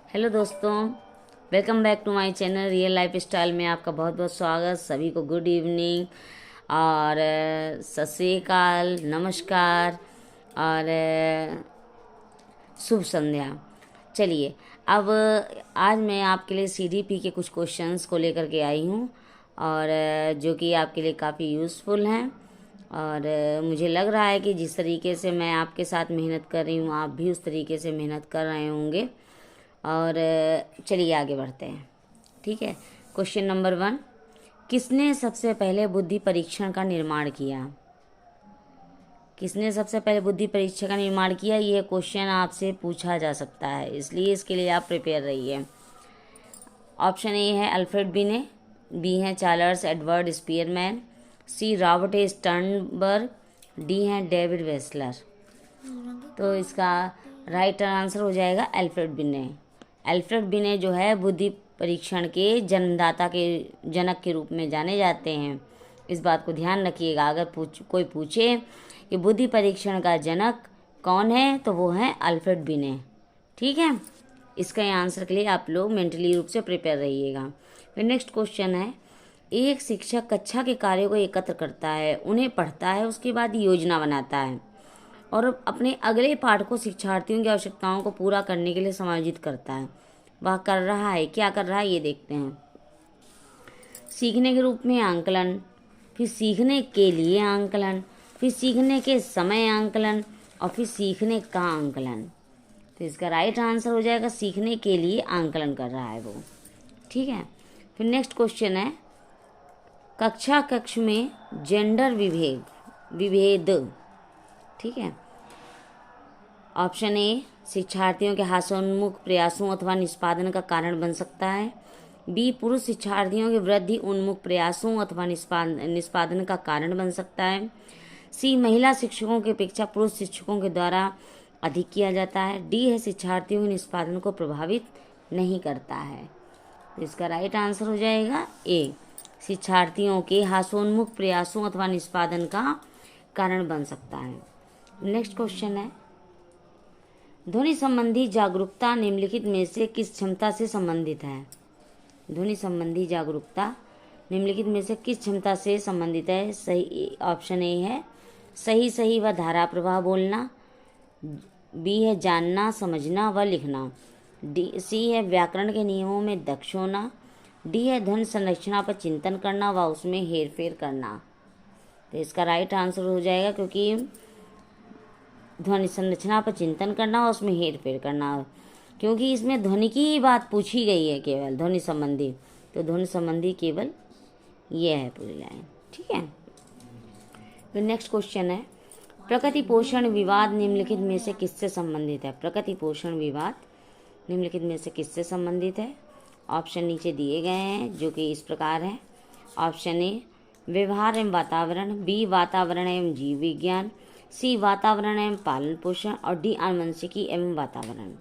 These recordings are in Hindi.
हेलो दोस्तों, welcome back to my channel real life style में आपका बहुत बहुत स्वागत। सभी को गुड इवनिंग और सत श्री अकाल, नमस्कार और शुभ संध्या। चलिए, अब आज मैं आपके लिए सीडीपी के कुछ क्वेश्चंस को लेकर के आई हूँ और जो कि आपके लिए काफ़ी यूज़फुल हैं। और मुझे लग रहा है कि जिस तरीके से मैं आपके साथ मेहनत कर रही हूँ, आप भी उस तरीके से मेहनत कर रहे होंगे। और चलिए आगे बढ़ते हैं। ठीक है, क्वेश्चन नंबर 1, किसने सबसे पहले बुद्धि परीक्षण का निर्माण किया? किसने सबसे पहले बुद्धि परीक्षण का निर्माण किया, ये क्वेश्चन आपसे पूछा जा सकता है, इसलिए इसके लिए आप प्रिपेयर रहिए। ऑप्शन ए है अल्फ्रेड बिने, बी है Charles Edward Spearman, C Robert A Sternberg, D है डेविड वेसलर। तो इसका राइट आंसर हो जाएगा अल्फ्रेड बिने। अल्फ्रेड बिने जो है बुद्धि परीक्षण के जन्मदाता के जनक के रूप में जाने जाते हैं। इस बात को ध्यान रखिएगा, अगर कोई पूछे कि बुद्धि परीक्षण का जनक कौन है तो वो है अल्फ्रेड बिने। ठीक है, इसका आंसर के लिए आप लोग मेंटली रूप से प्रिपेयर रहिएगा। फिर नेक्स्ट क्वेश्चन है, एक शिक्षक कक्षा के कार्यों को एकत्र करता है, उन्हें पढ़ता है, उसके बाद योजना बनाता है और अपने अगले पाठ को शिक्षार्थियों की आवश्यकताओं को पूरा करने के लिए समायोजित करता है। वह कर रहा है, क्या कर रहा है ये देखते हैं। सीखने के रूप में आंकलन, फिर सीखने के लिए आंकलन, फिर सीखने के समय आंकलन और फिर सीखने का आंकलन। तो इसका राइट आंसर हो जाएगा सीखने के लिए आंकलन कर रहा है वो। ठीक है, फिर नेक्स्ट क्वेश्चन है, कक्ष में जेंडर विभेद। ठीक है, ऑप्शन ए शिक्षार्थियों के हास्योन्मुख प्रयासों अथवा निष्पादन का कारण बन सकता है, बी पुरुष शिक्षार्थियों के वृद्धि उन्मुख प्रयासों अथवा निष्पादन का कारण बन सकता है, सी महिला शिक्षकों की अपेक्षा पुरुष शिक्षकों के द्वारा अधिक किया जाता है, डी है शिक्षार्थियों के निष्पादन को प्रभावित नहीं करता है। तो इसका राइट आंसर हो जाएगा ए, शिक्षार्थियों के हास्योन्मुख प्रयासों अथवा निष्पादन का कारण बन सकता है। नेक्स्ट क्वेश्चन है, ध्वनि संबंधी जागरूकता निम्नलिखित में से किस क्षमता से संबंधित है? ध्वनि संबंधी जागरूकता निम्नलिखित में से किस क्षमता से संबंधित है? सही ऑप्शन ए है सही व धारा प्रवाह बोलना, बी है जानना समझना व लिखना, सी है व्याकरण के नियमों में दक्ष होना, डी है ध्वनि संरचना पर चिंतन करना व उसमें हेरफेर करना। तो इसका राइट आंसर हो जाएगा, क्योंकि ध्वनि संरचना पर चिंतन करना और उसमें हेर फेर करना, क्योंकि इसमें ध्वनि की ही बात पूछी गई है केवल ध्वनि संबंधी। तो ध्वनि संबंधी केवल ये है पूरी लाइन। ठीक है, फिर नेक्स्ट क्वेश्चन है, प्रकृति पोषण विवाद निम्नलिखित में से किससे संबंधित है? प्रकृति पोषण विवाद निम्नलिखित में से किससे संबंधित है? ऑप्शन नीचे दिए गए हैं जो कि इस प्रकार है। ऑप्शन ए व्यवहार एवं वातावरण, बी वातावरण एवं जीव विज्ञान, सी वातावरण एवं पालन पोषण और डी आनुवंशिकी एवं वातावरण।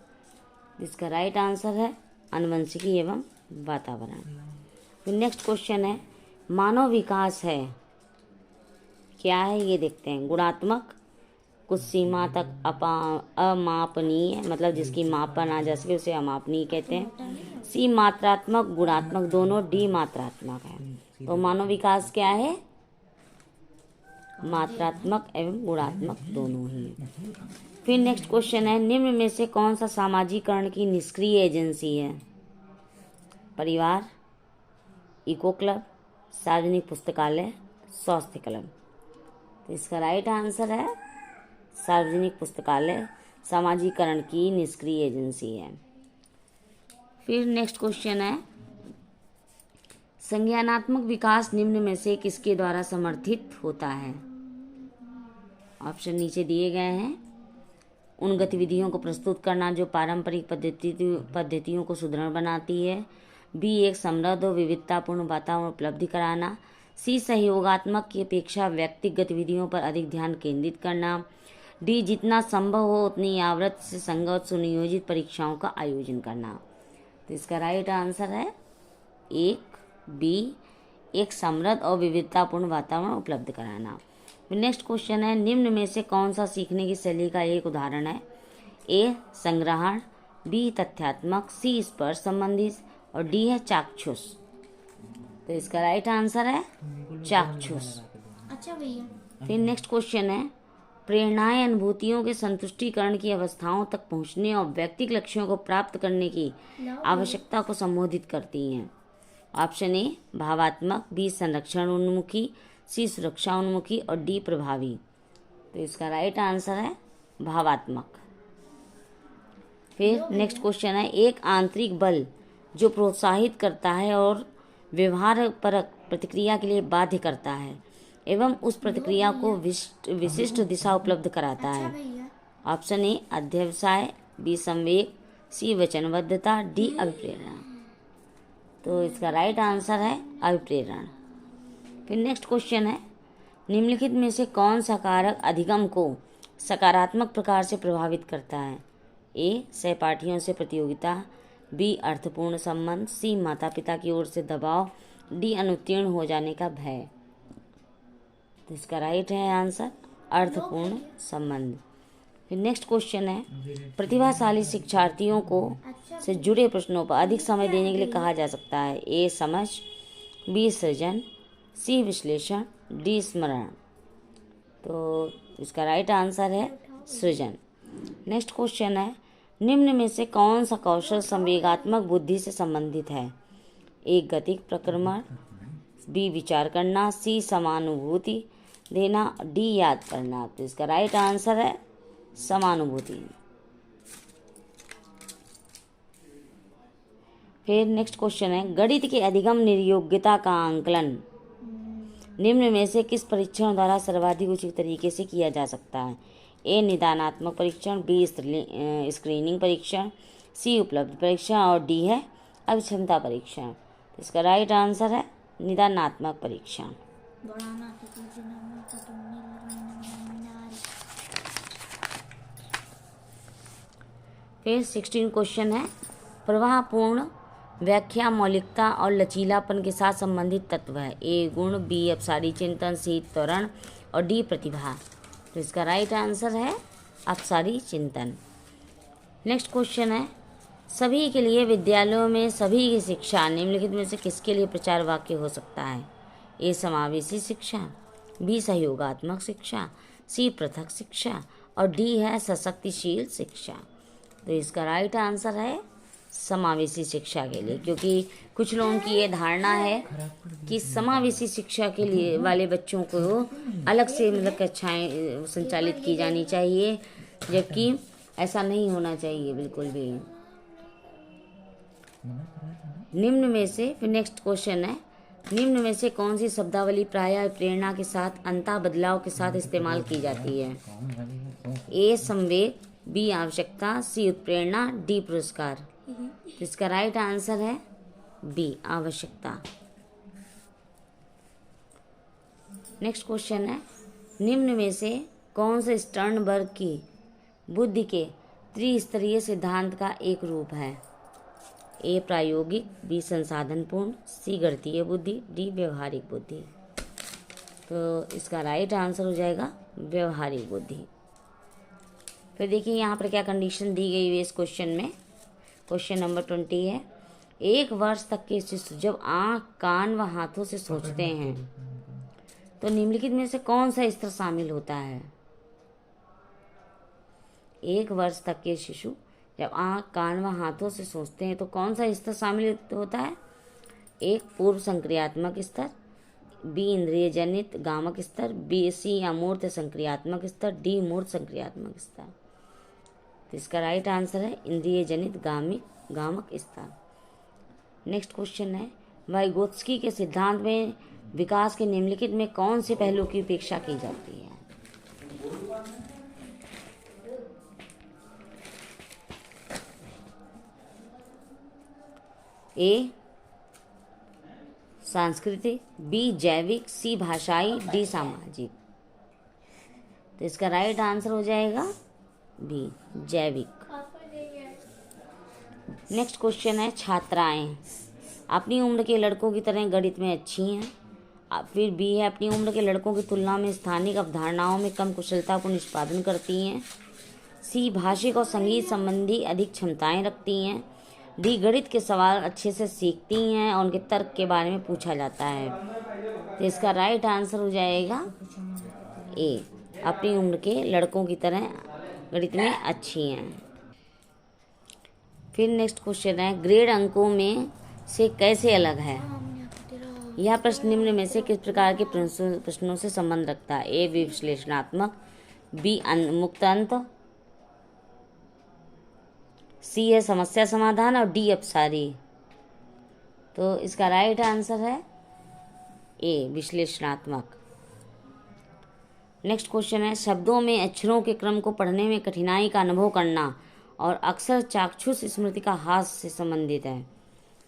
इसका राइट आंसर है आनुवंशिकी एवं वातावरण। फिर नेक्स्ट क्वेश्चन है, मानव विकास है क्या है ये देखते हैं। गुणात्मक, कुछ सीमा तक अमापनीय, मतलब जिसकी मापा ना जा सके उसे अमापनीय कहते हैं, सी मात्रात्मक गुणात्मक दोनों, डी मात्रात्मक है। तो मानव विकास क्या है? मात्रात्मक एवं गुणात्मक दोनों ही। फिर नेक्स्ट क्वेश्चन है, निम्न में से कौन सा सामाजिकरण की निष्क्रिय एजेंसी है? परिवार, इको क्लब, सार्वजनिक पुस्तकालय, स्वास्थ्य क्लब। तो इसका राइट आंसर है सार्वजनिक पुस्तकालय सामाजिकरण की निष्क्रिय एजेंसी है। फिर नेक्स्ट क्वेश्चन है, संज्ञानात्मक विकास निम्न में से किसके द्वारा समर्थित होता है? ऑप्शन नीचे दिए गए हैं। उन गतिविधियों को प्रस्तुत करना जो पारंपरिक पद्धतियों को सुदृढ़ बनाती है, बी एक समृद्ध और विविधतापूर्ण वातावरण उपलब्धि कराना, सी सहयोगात्मक की अपेक्षा व्यक्तिगत गतिविधियों पर अधिक ध्यान केंद्रित करना, डी जितना संभव हो उतनी आवृत्ति से संगत सुनियोजित परीक्षाओं का आयोजन करना। तो इसका राइट आंसर है एक बी, एक समृद्ध और विविधतापूर्ण वातावरण उपलब्ध कराना। नेक्स्ट क्वेश्चन है, निम्न में से कौन सा सीखने की शैली का एक उदाहरण है? ए संग्रहण, बी तथ्यात्मक, सी स्पर्श संबंधी और डी है चाक्षुष। तो इसका राइट आंसर है चाक्षुष। अच्छा भैया। फिर नेक्स्ट क्वेश्चन है, प्रेरणाएं अनुभूतियों के संतुष्टिकरण की अवस्थाओं तक पहुंचने और व्यक्तिगत लक्ष्यों को प्राप्त करने की आवश्यकता को संबोधित करती हैं। ऑप्शन ए भावात्मक, बी संरक्षण उन्मुखी, सी सुरक्षा उन्मुखी और डी प्रभावी। तो इसका राइट आंसर है भावात्मक। फिर नेक्स्ट क्वेश्चन है, एक आंतरिक बल जो प्रोत्साहित करता है और व्यवहार परक प्रतिक्रिया के लिए बाध्य करता है एवं उस प्रतिक्रिया को विशिष्ट दिशा उपलब्ध कराता है। ऑप्शन ए अध्यवसाय, बी संवेग, सी वचनबद्धता, डी अभिप्रेरण। तो इसका राइट आंसर है अभिप्रेरण। फिर नेक्स्ट क्वेश्चन है, निम्नलिखित में से कौन सा कारक अधिगम को सकारात्मक प्रकार से प्रभावित करता है? ए सहपाठियों से प्रतियोगिता, बी अर्थपूर्ण संबंध, सी माता पिता की ओर से दबाव, डी अनुत्तीर्ण हो जाने का भय। तो इसका राइट है आंसर अर्थपूर्ण संबंध। फिर नेक्स्ट क्वेश्चन है, प्रतिभाशाली शिक्षार्थियों को से जुड़े प्रश्नों पर अधिक समय देने के लिए कहा जा सकता है? ए समझ, बी सृजन, सी विश्लेषण, डी स्मरण। तो इसका राइट आंसर है सृजन। नेक्स्ट क्वेश्चन है, निम्न में से कौन सा कौशल संवेगात्मक बुद्धि से संबंधित है? ए गतिक प्रक्रमण, बी विचार करना, सी समानुभूति देना, डी याद करना। तो इसका राइट आंसर है समानुभूति। फिर नेक्स्ट क्वेश्चन है, गणित के अधिगम निर्योग्यता का आंकलन निम्न में से किस परीक्षण द्वारा सर्वाधिक उचित तरीके से किया जा सकता है? ए निदानात्मक परीक्षण, बी स्क्रीनिंग परीक्षण, सी उपलब्ध परीक्षण और डी है अभिक्षमता परीक्षण। तो इसका राइट आंसर है निदानात्मक परीक्षण। फिर 16 क्वेश्चन है, प्रवाहपूर्ण व्याख्या मौलिकता और लचीलापन के साथ संबंधित तत्व है। ए गुण, बी अपसारी चिंतन, सी त्वरण और डी प्रतिभा। तो इसका राइट आंसर है अपसारी चिंतन। नेक्स्ट क्वेश्चन है, सभी के लिए विद्यालयों में सभी की शिक्षा निम्नलिखित में से किसके लिए प्रचार वाक्य हो सकता है? ए समावेशी शिक्षा, बी सहयोगात्मक शिक्षा, सी पृथक शिक्षा और डी है सशक्तिशील शिक्षा। तो इसका राइट आंसर है समावेशी शिक्षा के लिए, क्योंकि कुछ लोगों की ये धारणा है कि समावेशी शिक्षा के लिए वाले बच्चों को अलग से मतलब कक्षाएं संचालित की जानी चाहिए, जबकि ऐसा नहीं होना चाहिए बिल्कुल भी। निम्न में से फिर नेक्स्ट क्वेश्चन है, निम्न में से कौन सी शब्दावली प्रायः प्रेरणा के साथ अंतः बदलाव के साथ इस्तेमाल की जाती है? ए संवेग, बी आवश्यकता, सी उत्प्रेरणा, डी पुरस्कार। तो इसका राइट आंसर है बी आवश्यकता। नेक्स्ट क्वेश्चन है, निम्न में से कौन से स्टर्नबर्ग की बुद्धि के त्रिस्तरीय सिद्धांत का एक रूप है? ए प्रायोगिक, बी संसाधनपूर्ण, सी गणितीय बुद्धि, डी व्यवहारिक बुद्धि। तो इसका राइट आंसर हो जाएगा व्यवहारिक बुद्धि। फिर देखिए यहाँ पर क्या कंडीशन दी गई है इस क्वेश्चन में। क्वेश्चन नंबर 20 है, 1 वर्ष तक के शिशु जब आँख, कान व हाथों से सोचते हैं तो निम्नलिखित में से कौन सा स्तर शामिल होता है? 1 वर्ष तक के शिशु जब आँख, कान व हाथों से सोचते हैं तो कौन सा स्तर शामिल होता है? एक पूर्व संक्रियात्मक स्तर, बी इंद्रिय जनित गामक स्तर, बी सी अमूर्त संक्रियात्मक स्तर, डी मूर्त संक्रियात्मक स्तर। तो इसका राइट आंसर है इंद्रिय जनित गामक स्तर। नेक्स्ट क्वेश्चन है, वाइगोत्स्की के सिद्धांत में विकास के निम्नलिखित में कौन से पहलू की उपेक्षा की जाती है? ए सांस्कृतिक, बी जैविक, सी भाषाई, डी सामाजिक। तो इसका राइट आंसर हो जाएगा बी जैविक। नेक्स्ट क्वेश्चन है, छात्राएं अपनी उम्र के लड़कों की तरह गणित में अच्छी हैं। फिर बी है, अपनी उम्र के लड़कों की तुलना में स्थानिक अवधारणाओं में कम कुशलता को निष्पादन करती हैं। सी भाषिक और संगीत संबंधी अधिक क्षमताएं रखती हैं। डी गणित के सवाल अच्छे से सीखती हैं और उनके तर्क के बारे में पूछा जाता है। तो इसका राइट आंसर हो जाएगा ए, अपनी उम्र के लड़कों की तरह गणित में अच्छी हैं। फिर नेक्स्ट क्वेश्चन है, ग्रेड अंकों में से कैसे अलग है? यह प्रश्न निम्न में से किस प्रकार के प्रश्नों से संबंध रखता है? ए विश्लेषणात्मक, बी मुक्त अंत, सी है समस्या समाधान और डी अपसारी। तो इसका राइट आंसर है ए विश्लेषणात्मक। नेक्स्ट क्वेश्चन है, शब्दों में अक्षरों के क्रम को पढ़ने में कठिनाई का अनुभव करना और अक्सर चाक्षुष स्मृति का ह्रास से संबंधित है।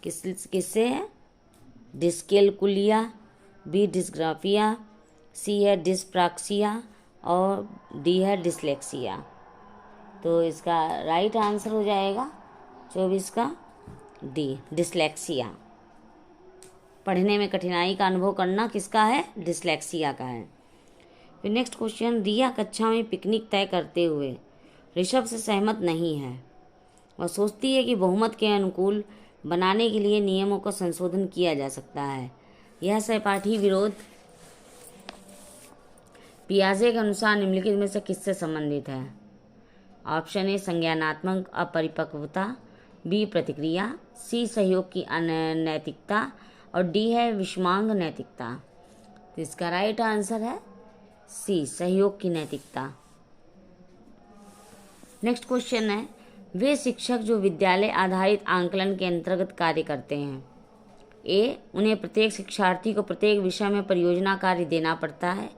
किससे है? डिस्केलकुलिया, बी डिस्ग्राफिया, सी है डिस्प्राक्सिया और डी है डिसलेक्सिया। तो इसका राइट आंसर हो जाएगा 24 का डी डिसलेक्सिया। पढ़ने में कठिनाई का अनुभव करना किसका है? डिसलेक्सिया का है। फिर नेक्स्ट क्वेश्चन, रिया कक्षा में पिकनिक तय करते हुए ऋषभ से सहमत नहीं है। वह सोचती है कि बहुमत के अनुकूल बनाने के लिए नियमों का संशोधन किया जा सकता है। यह सहपाठी विरोध पियाजे के अनुसार निम्नलिखित में से किससे संबंधित है? ऑप्शन ए संज्ञानात्मक अपरिपक्वता, बी प्रतिक्रिया, सी सहयोग की अनैतिकता और डी है विषमांग नैतिकता। तो इसका राइट आंसर है सी सहयोग की नैतिकता। नेक्स्ट क्वेश्चन है, वे शिक्षक जो विद्यालय आधारित आंकलन के अंतर्गत कार्य करते हैं। ए उन्हें प्रत्येक शिक्षार्थी को प्रत्येक विषय में परियोजना कार्य देना पड़ता है।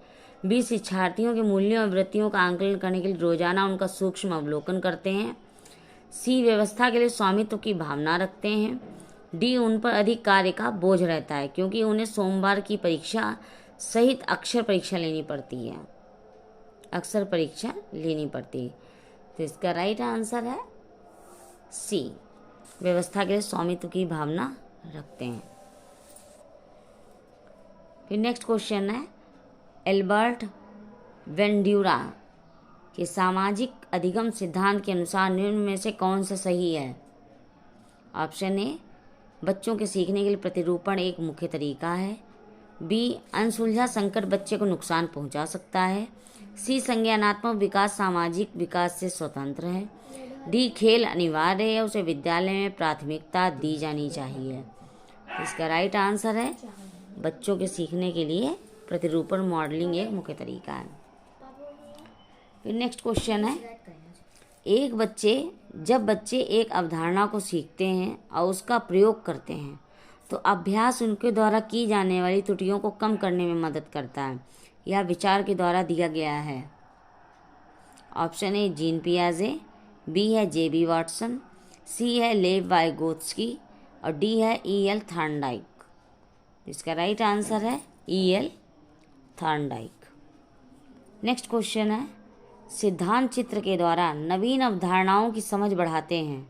बी शिक्षार्थियों के मूल्यों और वृत्तियों का आंकलन करने के लिए रोजाना उनका सूक्ष्म अवलोकन करते हैं। सी व्यवस्था के लिए स्वामित्व की भावना रखते हैं। डी उन पर अधिक कार्य का बोझ रहता है क्योंकि उन्हें सोमवार की परीक्षा सहित अक्षर परीक्षा लेनी पड़ती है। अक्षर परीक्षा लेनी पड़ती है। तो इसका राइट आंसर है सी, व्यवस्था के लिए स्वामित्व की भावना रखते हैं। फिर नेक्स्ट क्वेश्चन है, एल्बर्ट वेंड्यूरा के सामाजिक अधिगम सिद्धांत के अनुसार निम्न में से कौन सा सही है? ऑप्शन ए बच्चों के सीखने के लिए प्रतिरूपण एक मुख्य तरीका है। बी अनसुलझा संकट बच्चे को नुकसान पहुंचा सकता है। सी संज्ञानात्मक विकास सामाजिक विकास से स्वतंत्र है। डी खेल अनिवार्य है, उसे विद्यालय में प्राथमिकता दी जानी चाहिए। इसका राइट आंसर है बच्चों के सीखने के लिए प्रतिरूपण मॉडलिंग एक मुख्य तरीका है। फिर नेक्स्ट क्वेश्चन है, जब बच्चे एक अवधारणा को सीखते हैं और उसका प्रयोग करते हैं तो अभ्यास उनके द्वारा की जाने वाली त्रुटियों को कम करने में मदद करता है। यह विचार के द्वारा दिया गया है। ऑप्शन ए जीन पियाजे, बी है जेबी वाटसन, सी है लेव वाइगोत्स्की और डी है ई.एल. थॉर्नडाइक। इसका राइट आंसर है ई.एल. थॉर्नडाइक। नेक्स्ट क्वेश्चन है, सिद्धांत चित्र के द्वारा नवीन अवधारणाओं की समझ बढ़ाते हैं।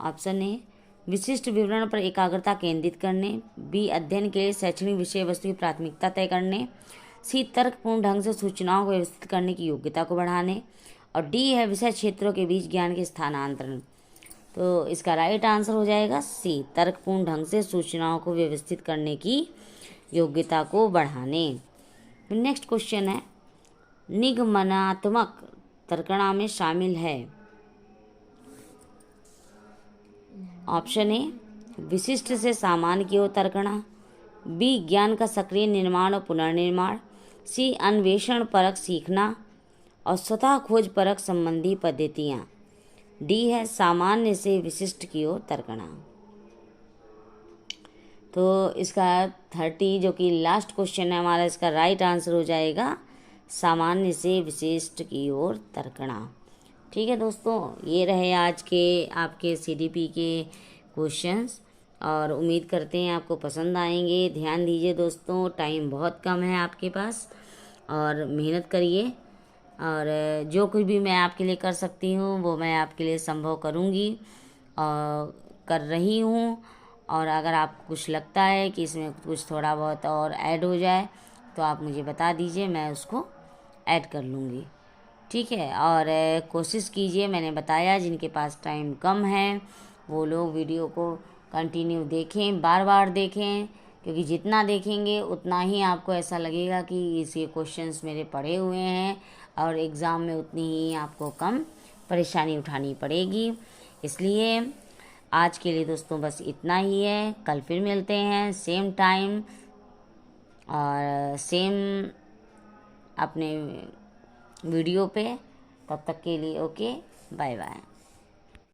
ऑप्शन ए विशिष्ट विवरण पर एकाग्रता केंद्रित करने, बी अध्ययन के लिए शैक्षणिक विषय वस्तु की प्राथमिकता तय करने, सी तर्कपूर्ण ढंग से सूचनाओं को व्यवस्थित करने की योग्यता को बढ़ाने और डी है विषय क्षेत्रों के बीच ज्ञान के स्थानांतरण। तो इसका राइट आंसर हो जाएगा सी, तर्कपूर्ण ढंग से सूचनाओं को व्यवस्थित करने की योग्यता को बढ़ाने। नेक्स्ट क्वेश्चन है, निगमनात्मक तर्कणा में शामिल है। ऑप्शन ए विशिष्ट से सामान्य की ओर तर्कणा, बी ज्ञान का सक्रिय निर्माण और पुनर्निर्माण, सी अन्वेषण परक सीखना और स्वतः खोज परक संबंधी पद्धतियाँ, डी है सामान्य से विशिष्ट की ओर तर्कणा। तो इसका 30 जो कि लास्ट क्वेश्चन है हमारा, इसका राइट आंसर हो जाएगा सामान्य से विशिष्ट की ओर तर्कणा। ठीक है दोस्तों, ये रहे आज के आपके सीडीपी के क्वेश्चंस और उम्मीद करते हैं आपको पसंद आएंगे। ध्यान दीजिए दोस्तों, टाइम बहुत कम है आपके पास और मेहनत करिए और जो कुछ भी मैं आपके लिए कर सकती हूँ वो मैं आपके लिए संभव करूँगी और कर रही हूँ। और अगर आपको कुछ लगता है कि इसमें कुछ थोड़ा बहुत और ऐड हो जाए तो आप मुझे बता दीजिए, मैं उसको ऐड कर लूँगी। ठीक है। और कोशिश कीजिए, मैंने बताया जिनके पास टाइम कम है वो लोग वीडियो को कंटिन्यू देखें, बार बार देखें, क्योंकि जितना देखेंगे उतना ही आपको ऐसा लगेगा कि ये क्वेश्चंस मेरे पढ़े हुए हैं, और एग्ज़ाम में उतनी ही आपको कम परेशानी उठानी पड़ेगी। इसलिए आज के लिए दोस्तों बस इतना ही है। कल फिर मिलते हैं सेम टाइम और सेम अपने वीडियो पे। तब तक के लिए ओके, बाय बाय।